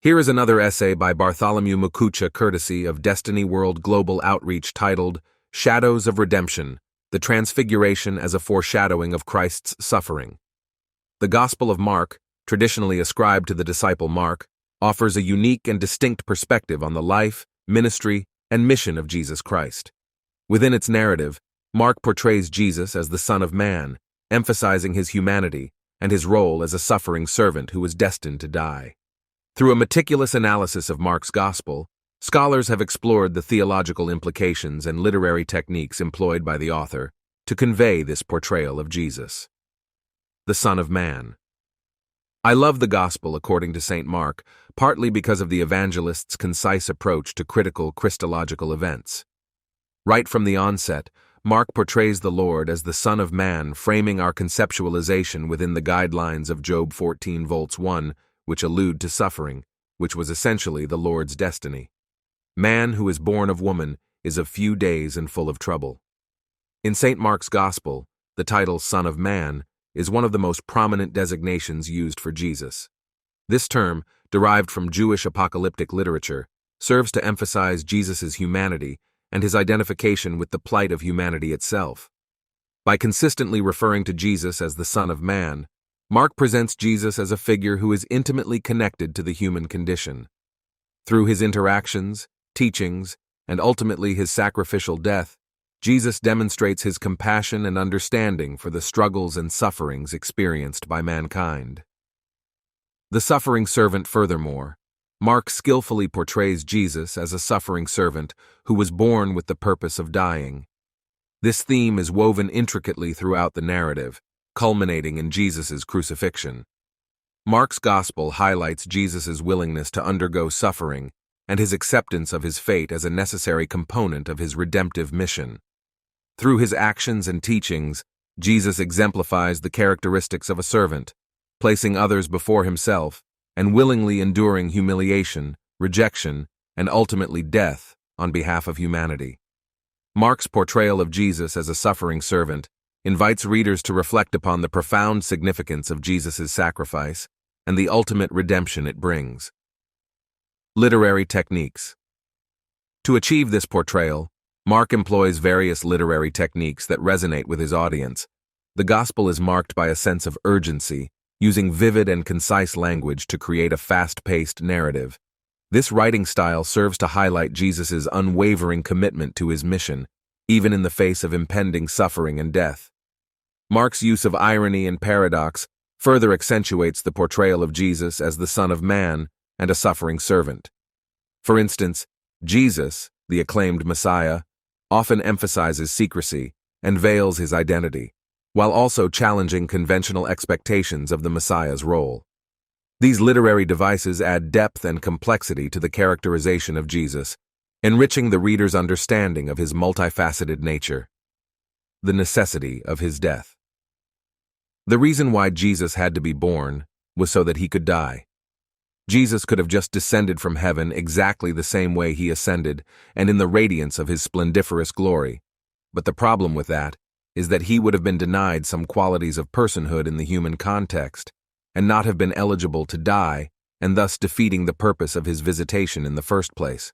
Here is another essay by Bartholomew Mukucha courtesy of Destiny World Global Outreach titled Shadows of Redemption, the Transfiguration as a Foreshadowing of Christ's Suffering. The Gospel of Mark, traditionally ascribed to the disciple Mark, offers a unique and distinct perspective on the life, ministry, and mission of Jesus Christ. Within its narrative, Mark portrays Jesus as the Son of Man, emphasizing his humanity and his role as a suffering servant who was destined to die. Through a meticulous analysis of Mark's Gospel, scholars have explored the theological implications and literary techniques employed by the author to convey this portrayal of Jesus. The Son of Man. I love the Gospel according to St. Mark, partly because of the evangelist's concise approach to critical Christological events. Right from the onset, Mark portrays the Lord as the Son of Man, framing our conceptualization within the guidelines of Job 14:1, which allude to suffering, which was essentially the Lord's destiny. Man who is born of woman is of few days and full of trouble. In St. Mark's Gospel, the title Son of Man is one of the most prominent designations used for Jesus. This term, derived from Jewish apocalyptic literature, serves to emphasize Jesus' humanity and his identification with the plight of humanity itself. By consistently referring to Jesus as the Son of Man, Mark presents Jesus as a figure who is intimately connected to the human condition. Through his interactions, teachings, and ultimately his sacrificial death, Jesus demonstrates his compassion and understanding for the struggles and sufferings experienced by mankind. The suffering servant. Furthermore, Mark skillfully portrays Jesus as a suffering servant who was born with the purpose of dying. This theme is woven intricately throughout the narrative, culminating in Jesus' crucifixion. Mark's Gospel highlights Jesus' willingness to undergo suffering and his acceptance of his fate as a necessary component of his redemptive mission. Through his actions and teachings, Jesus exemplifies the characteristics of a servant, placing others before himself and willingly enduring humiliation, rejection, and ultimately death on behalf of humanity. Mark's portrayal of Jesus as a suffering servant invites readers to reflect upon the profound significance of Jesus' sacrifice and the ultimate redemption it brings. Literary techniques. To achieve this portrayal, Mark employs various literary techniques that resonate with his audience. The Gospel is marked by a sense of urgency, using vivid and concise language to create a fast-paced narrative. This writing style serves to highlight Jesus' unwavering commitment to his mission, even in the face of impending suffering and death. Mark's use of irony and paradox further accentuates the portrayal of Jesus as the Son of Man and a suffering servant. For instance, Jesus, the acclaimed Messiah, often emphasizes secrecy and veils his identity, while also challenging conventional expectations of the Messiah's role. These literary devices add depth and complexity to the characterization of Jesus, enriching the reader's understanding of his multifaceted nature. The necessity of his death. The reason why Jesus had to be born was so that he could die. Jesus could have just descended from heaven exactly the same way he ascended and in the radiance of his splendiferous glory. But the problem with that is that he would have been denied some qualities of personhood in the human context and not have been eligible to die, and thus defeating the purpose of his visitation in the first place.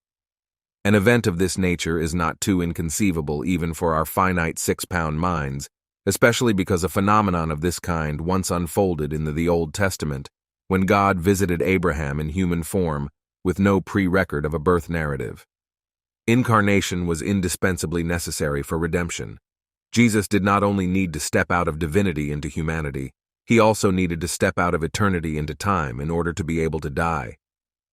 An event of this nature is not too inconceivable even for our finite 6-pound minds, especially because a phenomenon of this kind once unfolded in the Old Testament, when God visited Abraham in human form with no pre-record of a birth narrative. Incarnation was indispensably necessary for redemption. Jesus did not only need to step out of divinity into humanity, he also needed to step out of eternity into time in order to be able to die.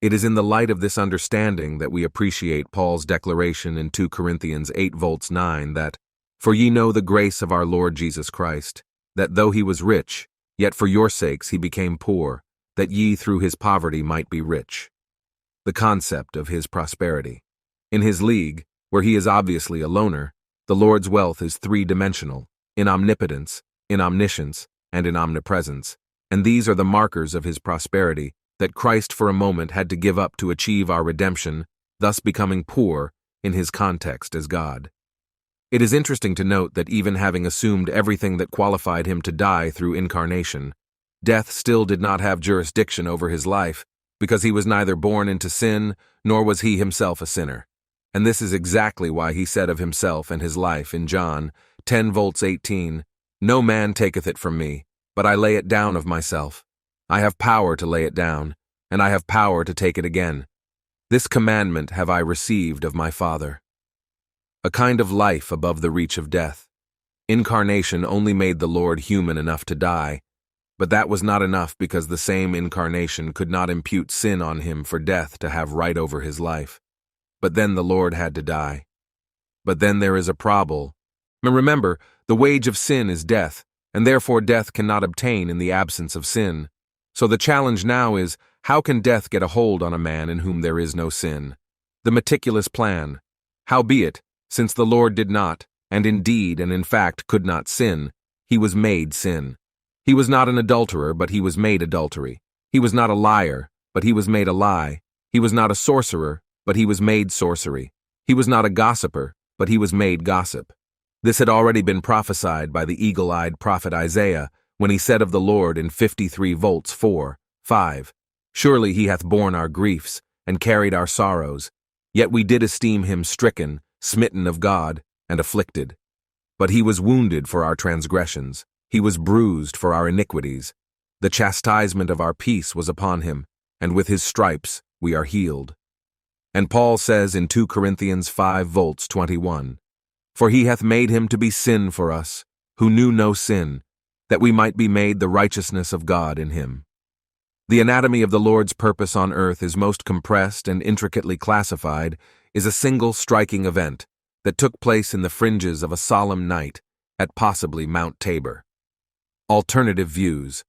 It is in the light of this understanding that we appreciate Paul's declaration in 2 Corinthians 8:9 that, "For ye know the grace of our Lord Jesus Christ, that though he was rich, yet for your sakes he became poor, that ye through his poverty might be rich." The concept of his prosperity. In his league, where he is obviously a loner, the Lord's wealth is three-dimensional, in omnipotence, in omniscience, and in omnipresence, and these are the markers of his prosperity that Christ for a moment had to give up to achieve our redemption, thus becoming poor in his context as God. It is interesting to note that even having assumed everything that qualified him to die through incarnation, death still did not have jurisdiction over his life, because he was neither born into sin, nor was he himself a sinner. And this is exactly why he said of himself and his life in John 10:18, "No man taketh it from me, but I lay it down of myself. I have power to lay it down, and I have power to take it again. This commandment have I received of my Father." A kind of life above the reach of death. Incarnation only made the Lord human enough to die, but that was not enough because the same incarnation could not impute sin on him for death to have right over his life. But then the Lord had to die. But then there is a problem. Remember, the wage of sin is death, and therefore death cannot obtain in the absence of sin. So the challenge now is, how can death get a hold on a man in whom there is no sin? The meticulous plan. Howbeit, since the Lord did not, and indeed and in fact could not sin, he was made sin. He was not an adulterer, but he was made adultery. He was not a liar, but he was made a lie. He was not a sorcerer, but he was made sorcery. He was not a gossiper, but he was made gossip. This had already been prophesied by the eagle-eyed prophet Isaiah when he said of the Lord in 53:4-5, "Surely he hath borne our griefs, and carried our sorrows. Yet we did esteem him stricken, smitten of God, and afflicted. But he was wounded for our transgressions, he was bruised for our iniquities. The chastisement of our peace was upon him, and with his stripes we are healed." And Paul says in 2 Corinthians 5:21, "For he hath made him to be sin for us, who knew no sin, that we might be made the righteousness of God in him." The anatomy of the Lord's purpose on earth is most compressed and intricately classified, is a single striking event that took place in the fringes of a solemn night at possibly Mount Tabor. Alternative views.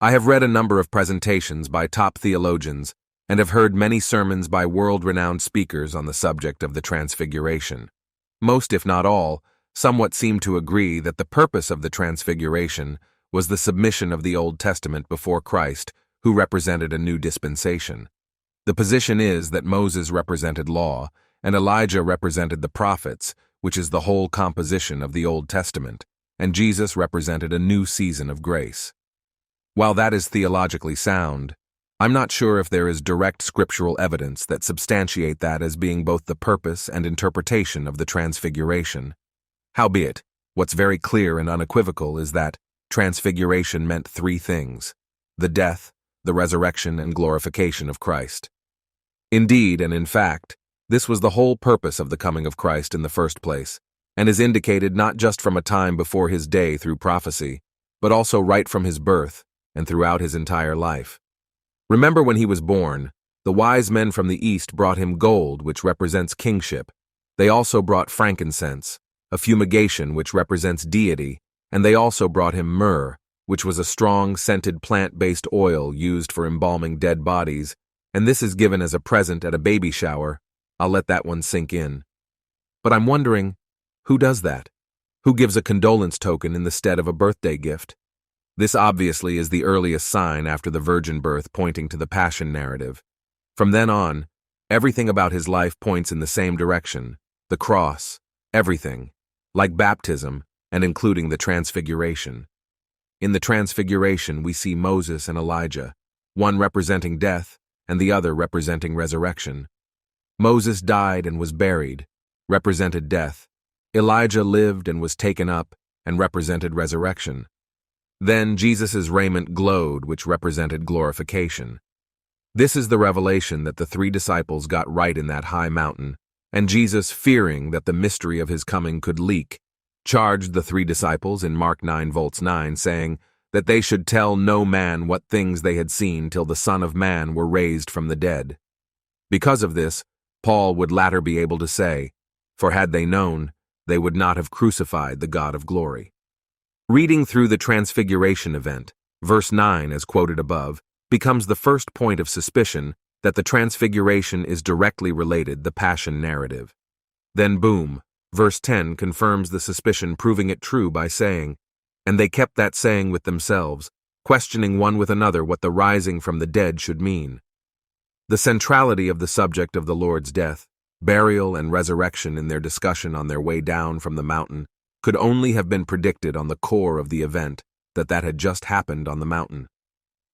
I have read a number of presentations by top theologians and have heard many sermons by world-renowned speakers on the subject of the Transfiguration. Most, if not all, somewhat seem to agree that the purpose of the Transfiguration was the submission of the Old Testament before Christ, who represented a new dispensation. The position is that Moses represented law, and Elijah represented the prophets, which is the whole composition of the Old Testament, and Jesus represented a new season of grace. While that is theologically sound, I'm not sure if there is direct scriptural evidence that substantiate that as being both the purpose and interpretation of the Transfiguration. Howbeit, what's very clear and unequivocal is that Transfiguration meant three things: the death, the resurrection, and glorification of Christ. Indeed, and in fact, this was the whole purpose of the coming of Christ in the first place, and is indicated not just from a time before his day through prophecy, but also right from his birth and throughout his entire life. Remember when he was born, the wise men from the east brought him gold, which represents kingship. They also brought frankincense, a fumigation which represents deity, and they also brought him myrrh, which was a strong, scented plant-based oil used for embalming dead bodies, and this is given as a present at a baby shower. I'll let that one sink in. But I'm wondering, who does that? Who gives a condolence token in the stead of a birthday gift? This obviously is the earliest sign after the virgin birth pointing to the Passion narrative. From then on, everything about his life points in the same direction: the cross, everything, like baptism, and including the Transfiguration. In the Transfiguration, we see Moses and Elijah, one representing death and the other representing resurrection. Moses died and was buried, represented death. Elijah lived and was taken up and represented resurrection. Then Jesus' raiment glowed, which represented glorification. This is the revelation that the three disciples got right in that high mountain, and Jesus, fearing that the mystery of his coming could leak, charged the three disciples in Mark 9:9, saying that they should tell no man what things they had seen till the Son of Man were raised from the dead. Because of this, Paul would later be able to say, "For had they known, they would not have crucified the God of glory." Reading through the Transfiguration event, verse 9, as quoted above, becomes the first point of suspicion that the Transfiguration is directly related the Passion narrative. Then boom, verse 10 confirms the suspicion, proving it true by saying, "And they kept that saying with themselves, questioning one with another what the rising from the dead should mean." The centrality of the subject of the Lord's death, burial, and resurrection in their discussion on their way down from the mountain could only have been predicted on the core of the event that had just happened on the mountain.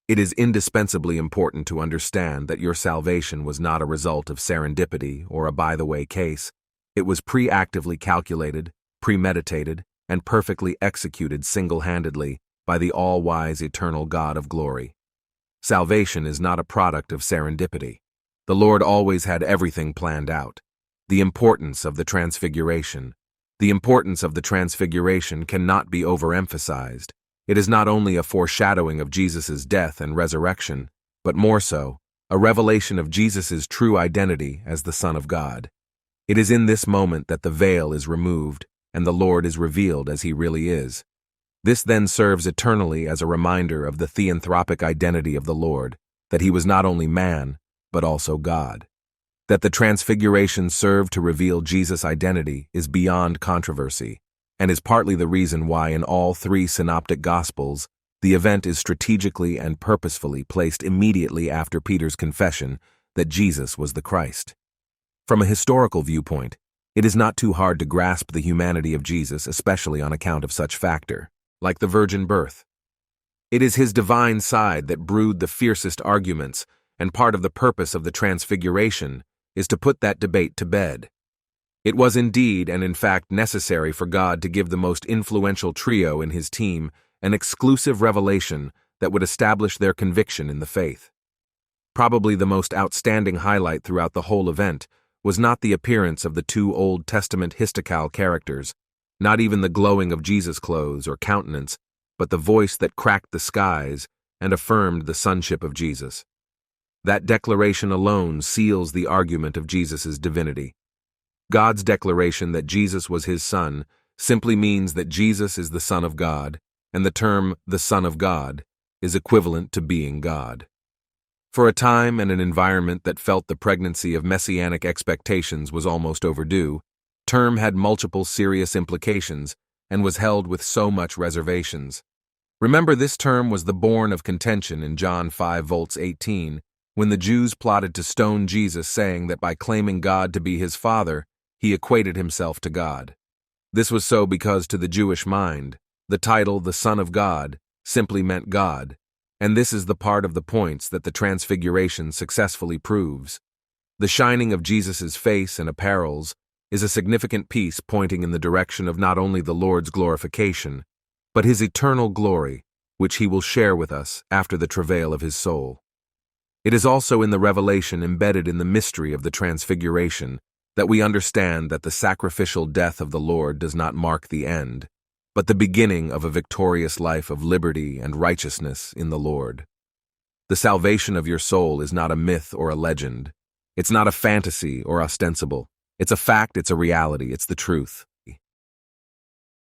It is indispensably important to understand that your salvation was not a result of serendipity or a by-the-way case. It was preactively calculated, premeditated, and perfectly executed single-handedly by the all-wise eternal God of glory. Salvation is not a product of serendipity. The Lord always had everything planned out. The importance of the Transfiguration. The importance of the Transfiguration cannot be overemphasized. It is not only a foreshadowing of Jesus' death and resurrection, but more so, a revelation of Jesus' true identity as the Son of God. It is in this moment that the veil is removed and the Lord is revealed as he really is. This then serves eternally as a reminder of the theanthropic identity of the Lord, that he was not only man, but also God. That the Transfiguration served to reveal Jesus' identity is beyond controversy, and is partly the reason why in all three synoptic Gospels, the event is strategically and purposefully placed immediately after Peter's confession that Jesus was the Christ. From a historical viewpoint, it is not too hard to grasp the humanity of Jesus, especially on account of such factor, like the virgin birth. It is his divine side that brewed the fiercest arguments, and part of the purpose of the Transfiguration is to put that debate to bed. It was indeed and in fact necessary for God to give the most influential trio in his team an exclusive revelation that would establish their conviction in the faith. Probably the most outstanding highlight throughout the whole event was not the appearance of the two Old Testament histocal characters, not even the glowing of Jesus' clothes or countenance, but the voice that cracked the skies and affirmed the sonship of Jesus. That declaration alone seals the argument of Jesus' divinity. God's declaration that Jesus was his Son simply means that Jesus is the Son of God, and the term the Son of God is equivalent to being God. For a time and an environment that felt the pregnancy of messianic expectations was almost overdue, term had multiple serious implications and was held with so much reservations. Remember, this term was the born of contention in John 5:18, when the Jews plotted to stone Jesus, saying that by claiming God to be his Father, he equated himself to God. This was so because to the Jewish mind, the title, the Son of God, simply meant God, and this is the part of the points that the Transfiguration successfully proves. The shining of Jesus' face and apparels is a significant piece pointing in the direction of not only the Lord's glorification, but his eternal glory, which he will share with us after the travail of his soul. It is also in the revelation embedded in the mystery of the Transfiguration that we understand that the sacrificial death of the Lord does not mark the end, but the beginning of a victorious life of liberty and righteousness in the Lord. The salvation of your soul is not a myth or a legend. It's not a fantasy or ostensible. It's a fact, it's a reality, it's the truth.